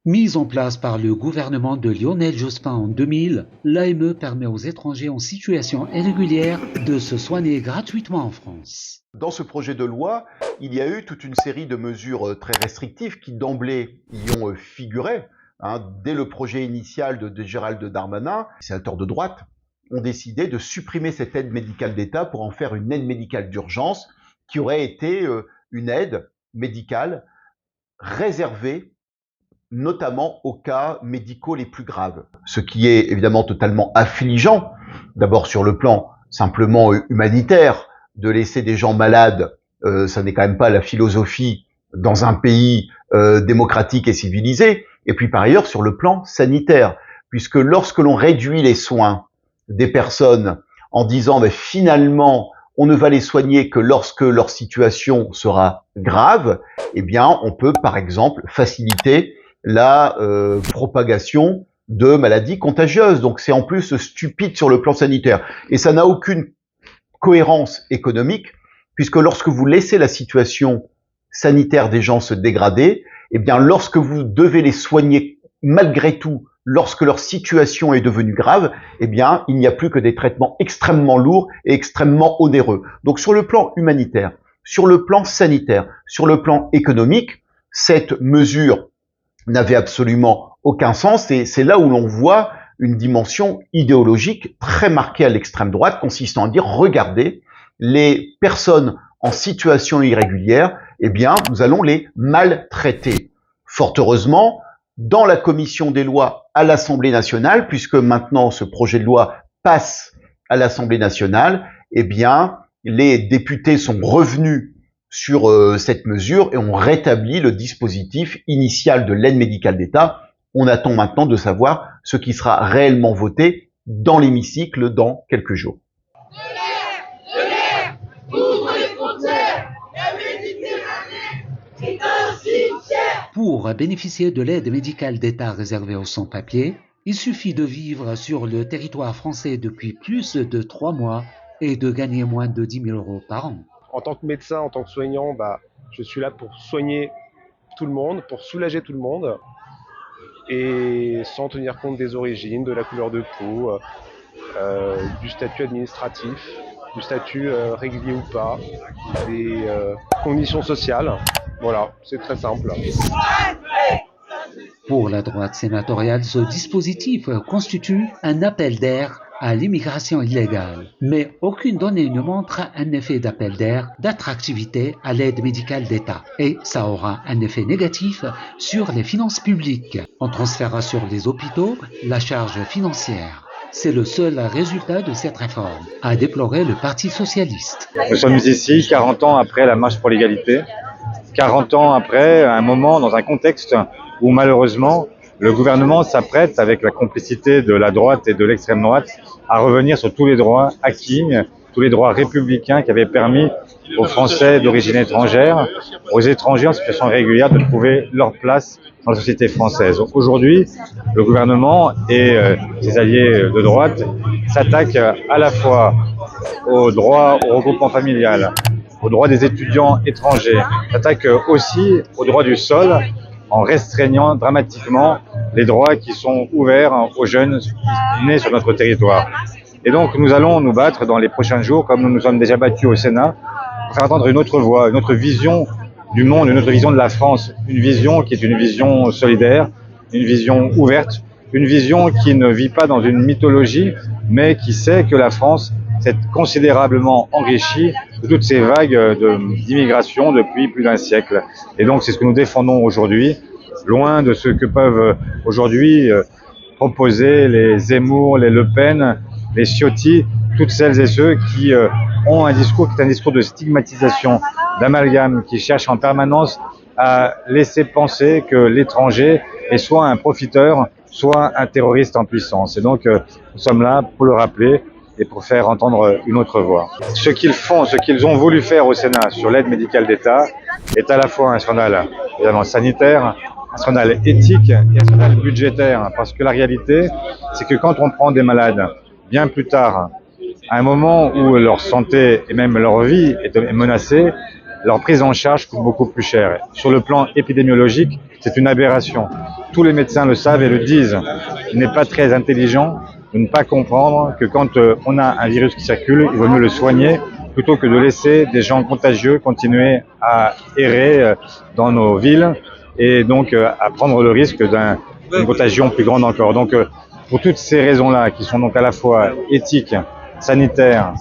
Mise en place par le gouvernement de Lionel Jospin en 2000, l'AME permet aux étrangers en situation irrégulière de se soigner gratuitement en France. Dans ce projet de loi, il y a eu toute une série de mesures très restrictives qui d'emblée y ont figuré. Dès le projet initial de Gérald Darmanin, les sénateurs de droite ont décidé de supprimer cette aide médicale d'État pour en faire une aide médicale d'urgence qui aurait été une aide médicale réservée notamment aux cas médicaux les plus graves. Ce qui est évidemment totalement affligeant, d'abord sur le plan simplement humanitaire, de laisser des gens malades, ça n'est quand même pas la philosophie dans un pays démocratique et civilisé, et puis par ailleurs sur le plan sanitaire, puisque lorsque l'on réduit les soins des personnes en disant mais finalement on ne va les soigner que lorsque leur situation sera grave, eh bien on peut par exemple faciliter la propagation de maladies contagieuses. Donc c'est en plus stupide sur le plan sanitaire. Et ça n'a aucune cohérence économique, puisque lorsque vous laissez la situation sanitaire des gens se dégrader, eh bien lorsque vous devez les soigner malgré tout, lorsque leur situation est devenue grave, eh bien il n'y a plus que des traitements extrêmement lourds et extrêmement onéreux. Donc sur le plan humanitaire, sur le plan sanitaire, sur le plan économique, cette mesure n'avait absolument aucun sens, et c'est là où l'on voit une dimension idéologique très marquée à l'extrême droite, consistant à dire, regardez, les personnes en situation irrégulière, eh bien, nous allons les maltraiter. Fort heureusement, dans la commission des lois à l'Assemblée nationale, puisque maintenant ce projet de loi passe à l'Assemblée nationale, eh bien, les députés sont revenus sur cette mesure et on rétablit le dispositif initial de l'aide médicale d'État. On attend maintenant de savoir ce qui sera réellement voté dans l'hémicycle dans quelques jours. De l'air, ouvre les frontières, la Méditerranée est un cimetière. Pour bénéficier de l'aide médicale d'État réservée aux sans-papiers, il suffit de vivre sur le territoire français depuis plus de 3 mois et de gagner moins de 10 000 € par an. En tant que médecin, en tant que soignant, je suis là pour soigner tout le monde, pour soulager tout le monde, et sans tenir compte des origines, de la couleur de peau, du statut administratif, du statut régulier ou pas, des conditions sociales. Voilà, c'est très simple. Pour la droite sénatoriale, ce dispositif constitue un appel d'air à l'immigration illégale. Mais aucune donnée ne montre un effet d'appel d'air, d'attractivité à l'aide médicale d'État. Et ça aura un effet négatif sur les finances publiques. On transférera sur les hôpitaux la charge financière. C'est le seul résultat de cette réforme, a déploré le Parti socialiste. Nous sommes ici 40 ans après la marche pour l'égalité, 40 ans après un moment dans un contexte où malheureusement le gouvernement s'apprête, avec la complicité de la droite et de l'extrême droite, à revenir sur tous les droits acquis, tous les droits républicains qui avaient permis aux Français d'origine étrangère, aux étrangers en situation irrégulière de trouver leur place dans la société française. Aujourd'hui, le gouvernement et ses alliés de droite s'attaquent à la fois aux droits au regroupement familial, aux droits des étudiants étrangers, s'attaquent aussi aux droits du sol, en restreignant dramatiquement les droits qui sont ouverts aux jeunes nés sur notre territoire. Et donc nous allons nous battre dans les prochains jours, comme nous nous sommes déjà battus au Sénat, pour faire entendre une autre voix, une autre vision du monde, une autre vision de la France, une vision qui est une vision solidaire, une vision ouverte, une vision qui ne vit pas dans une mythologie, mais qui sait que la France s'est considérablement enrichie de toutes ces vagues d'immigration depuis plus d'un siècle. Et donc c'est ce que nous défendons aujourd'hui, loin de ce que peuvent aujourd'hui proposer les Zemmour, les Le Pen, les Ciotti, toutes celles et ceux qui ont un discours qui est un discours de stigmatisation, d'amalgame, qui cherchent en permanence à laisser penser que l'étranger est soit un profiteur, soit un terroriste en puissance. Et donc nous sommes là pour le rappeler et pour faire entendre une autre voix. Ce qu'ils font, ce qu'ils ont voulu faire au Sénat sur l'aide médicale d'État est à la fois un scandale évidemment sanitaire, un scandale éthique et un scandale budgétaire. Parce que la réalité, c'est que quand on prend des malades bien plus tard, à un moment où leur santé et même leur vie est menacée, leur prise en charge coûte beaucoup plus cher. Sur le plan épidémiologique, c'est une aberration. tous les médecins le savent et le disent. Il n'est pas très intelligent de ne pas comprendre que quand on a un virus qui circule, il vaut mieux le soigner plutôt que de laisser des gens contagieux continuer à errer dans nos villes et donc à prendre le risque d'une contagion plus grande encore. Donc pour toutes ces raisons-là, qui sont donc à la fois éthiques, sanitaires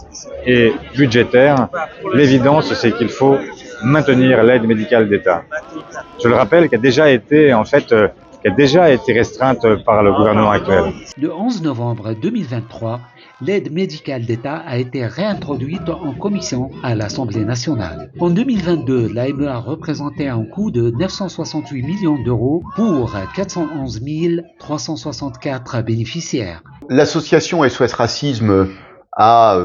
et budgétaires, l'évidence c'est qu'il faut maintenir l'aide médicale d'État. Je le rappelle, qui a déjà été restreinte par le gouvernement actuel. Le 11 novembre 2023, l'aide médicale d'État a été réintroduite en commission à l'Assemblée nationale. En 2022, l'AME représentait un coût de 968 millions d'euros pour 411 364 bénéficiaires. L'association SOS Racisme a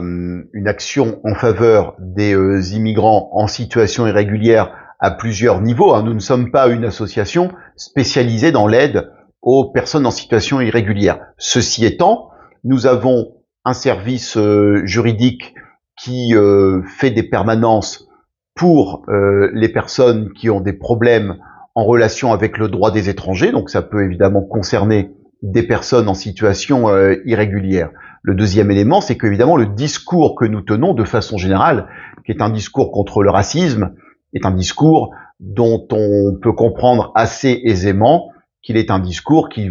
une action en faveur des immigrants en situation irrégulière à plusieurs niveaux. Nous ne sommes pas une association spécialisée dans l'aide aux personnes en situation irrégulière. Ceci étant, nous avons un service juridique qui fait des permanences pour les personnes qui ont des problèmes en relation avec le droit des étrangers. Donc ça peut évidemment concerner des personnes en situation irrégulière. Le deuxième élément, c'est qu'évidemment le discours que nous tenons de façon générale, qui est un discours contre le racisme, est un discours dont on peut comprendre assez aisément qu'il est un discours qui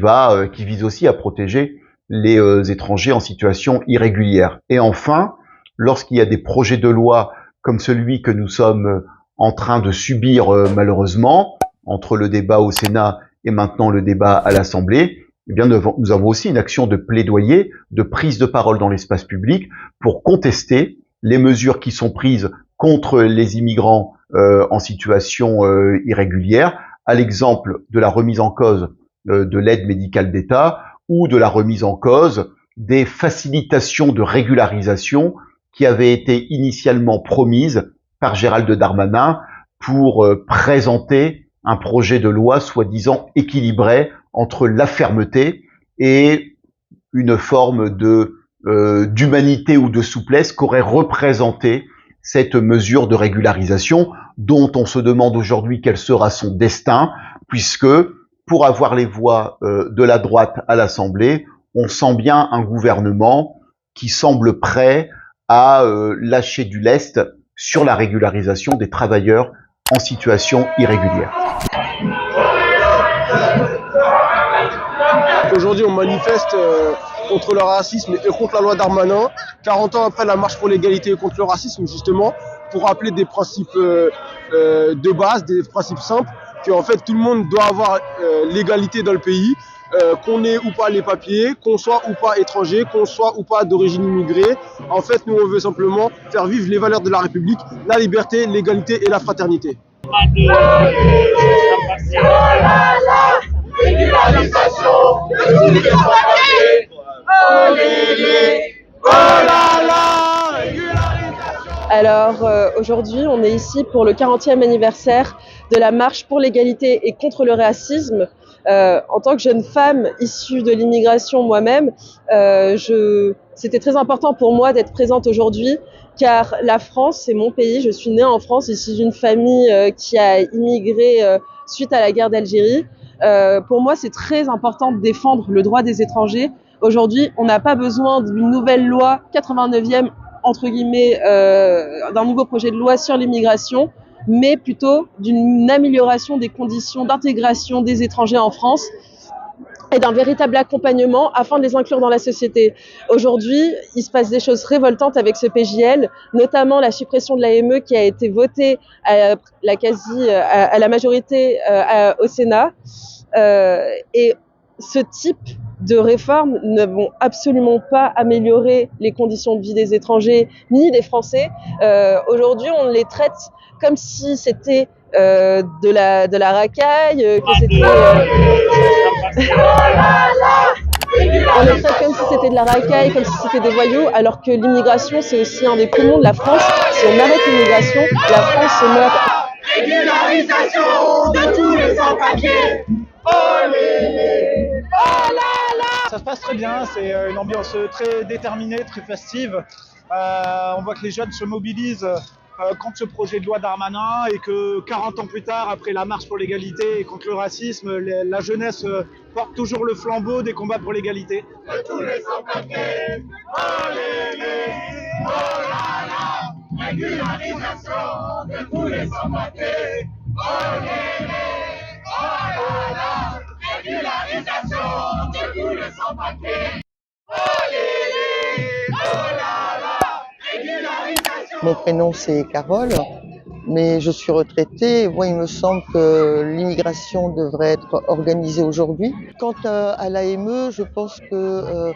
vise aussi à protéger les étrangers en situation irrégulière. Et enfin, lorsqu'il y a des projets de loi comme celui que nous sommes en train de subir malheureusement, entre le débat au Sénat et maintenant le débat à l'Assemblée, eh bien nous avons aussi une action de plaidoyer, de prise de parole dans l'espace public pour contester les mesures qui sont prises contre les immigrants en situation irrégulière, à l'exemple de la remise en cause de l'aide médicale d'État ou de la remise en cause des facilitations de régularisation qui avaient été initialement promises par Gérald Darmanin pour présenter un projet de loi soi-disant équilibré entre la fermeté et une forme d'humanité ou de souplesse qu'aurait représenté cette mesure de régularisation dont on se demande aujourd'hui quel sera son destin, puisque pour avoir les voix de la droite à l'Assemblée, on sent bien un gouvernement qui semble prêt à lâcher du lest sur la régularisation des travailleurs en situation irrégulière. Aujourd'hui, on manifeste contre le racisme et contre la loi Darmanin, 40 ans après la marche pour l'égalité et contre le racisme, justement, pour rappeler des principes de base, des principes simples, qu'en fait tout le monde doit avoir l'égalité dans le pays, qu'on ait ou pas les papiers, qu'on soit ou pas étranger, qu'on soit ou pas d'origine immigrée. En fait, nous, on veut simplement faire vivre les valeurs de la République, la liberté, l'égalité et la fraternité. Alors aujourd'hui, on est ici pour le 40e anniversaire de la marche pour l'égalité et contre le racisme. En tant que jeune femme issue de l'immigration moi-même, c'était très important pour moi d'être présente aujourd'hui, car la France, c'est mon pays. Je suis née en France, issue d'une famille qui a immigré suite à la guerre d'Algérie. Pour moi, c'est très important de défendre le droit des étrangers. Aujourd'hui, on n'a pas besoin d'une nouvelle loi 89e, entre guillemets, d'un nouveau projet de loi sur l'immigration, mais plutôt d'une amélioration des conditions d'intégration des étrangers en France et d'un véritable accompagnement afin de les inclure dans la société. Aujourd'hui, il se passe des choses révoltantes avec ce PJL, notamment la suppression de l'AME qui a été votée à la majorité au Sénat. Et ce type de réformes ne vont absolument pas améliorer les conditions de vie des étrangers ni des Français. Aujourd'hui, on les traite comme si c'était de la racaille, que c'était... on les traite comme si c'était de la racaille, comme si c'était des voyous, alors que l'immigration, c'est aussi un des poumons de la France. Si on arrête l'immigration, la France se meurt. Régularisation de tous les sans-papiers. Ça se passe très bien, c'est une ambiance très déterminée, très festive. On voit que les jeunes se mobilisent contre ce projet de loi Darmanin et que 40 ans plus tard, après la marche pour l'égalité et contre le racisme, la jeunesse porte toujours le flambeau des combats pour l'égalité. De tous les sans-papiers, oh lélé, oh là là, régularisation de tous les sans-papiers, oh lélé, oh là là, régularisation de tous les sans-papiers, oh lélé, oh là là, régularisation. Mon prénom c'est Carole, mais je suis retraitée. Moi, il me semble que l'immigration devrait être organisée aujourd'hui. Quant à l'AME, je pense que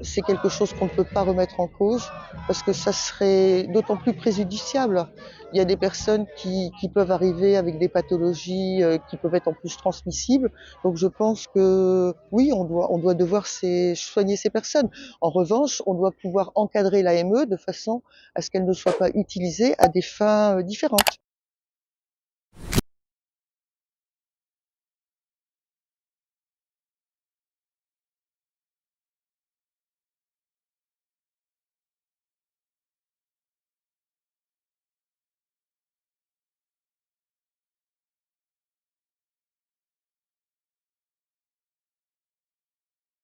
c'est quelque chose qu'on ne peut pas remettre en cause parce que ça serait d'autant plus préjudiciable. Il y a des personnes qui peuvent arriver avec des pathologies qui peuvent être en plus transmissibles. Donc je pense que oui, on doit devoir soigner ces personnes. En revanche, on doit pouvoir encadrer l'AME de façon à ce qu'elle ne soit pas utilisée à des fins différentes.